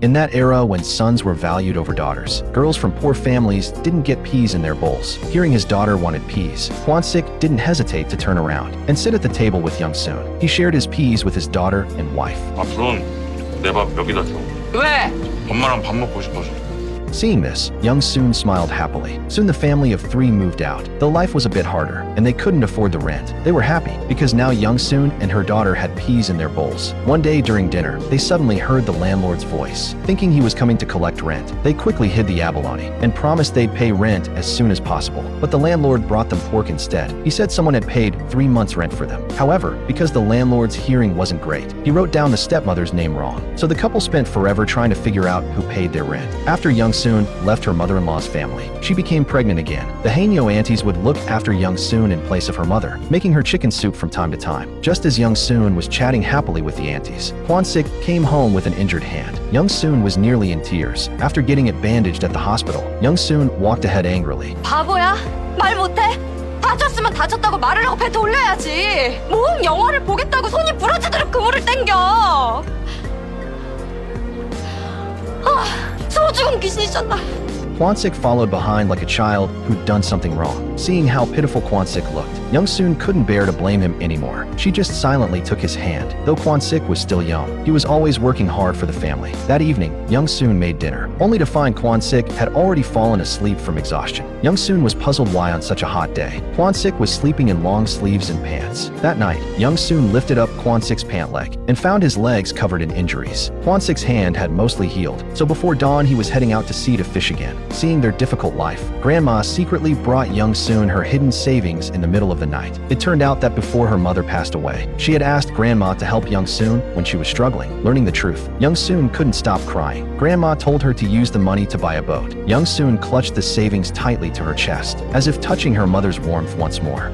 In that era when sons were valued over daughters, girls from poor families didn't get peas in their bowls. Hearing his daughter wanted peas, Kwon-sik didn't hesitate to turn around and sit at the table with Young-soon. He shared his peas with his daughter and wife. 앞으로는 내 밥 여기다 줘. 왜? 엄마랑 밥 먹고 싶어서. Seeing this, Young-soon smiled happily. Soon the family of three moved out. Though life was a bit harder, and they couldn't afford the rent, they were happy because now Young-soon and her daughter had peas in their bowls. One day during dinner, they suddenly heard the landlord's voice. Thinking he was coming to collect rent, they quickly hid the abalone and promised they'd pay rent as soon as possible. But the landlord brought them pork instead. He said someone had paid 3 months' rent for them. However, because the landlord's hearing wasn't great, he wrote down the stepmother's name wrong. So the couple spent forever trying to figure out who paid their rent. After Young-soon left her mother-in-law's family, she became pregnant again. The Haenyeo aunties would look after Young-soon in place of her mother, making her chicken soup from time to time. Just as Young-soon was chatting happily with the aunties, Kwon-sik came home with an injured hand. Young-soon was nearly in tears. After getting it bandaged at the hospital, Young-soon walked ahead angrily. 바보야? 말 못해? 다쳤으면 다쳤다고 말을 하고 배 돌려야지. 뭔 영화를 보겠다고 손이 부러지도록 그물을 땡겨. 소죽은 귀신이잖아. Kwon-sik followed behind like a child who'd done something wrong. Seeing how pitiful Kwon-sik looked, Young-soon couldn't bear to blame him anymore. She just silently took his hand. Though Kwon-sik was still young, he was always working hard for the family. That evening, Young-soon made dinner, only to find Kwon-sik had already fallen asleep from exhaustion. Young-soon was puzzled why on such a hot day, Kwon-sik was sleeping in long sleeves and pants. That night, Young-soon lifted up Kwon-sik's pant leg and found his legs covered in injuries. Kwon-sik's hand had mostly healed, so before dawn he was heading out to sea to fish again. Seeing their difficult life, Grandma secretly brought Young-soon her hidden savings in the middle of the night. It turned out that before her mother passed away, she had asked Grandma to help Young-soon when she was struggling. Learning the truth, Young-soon couldn't stop crying. Grandma told her to use the money to buy a boat. Young-soon clutched the savings tightly to her chest, as if touching her mother's warmth once more.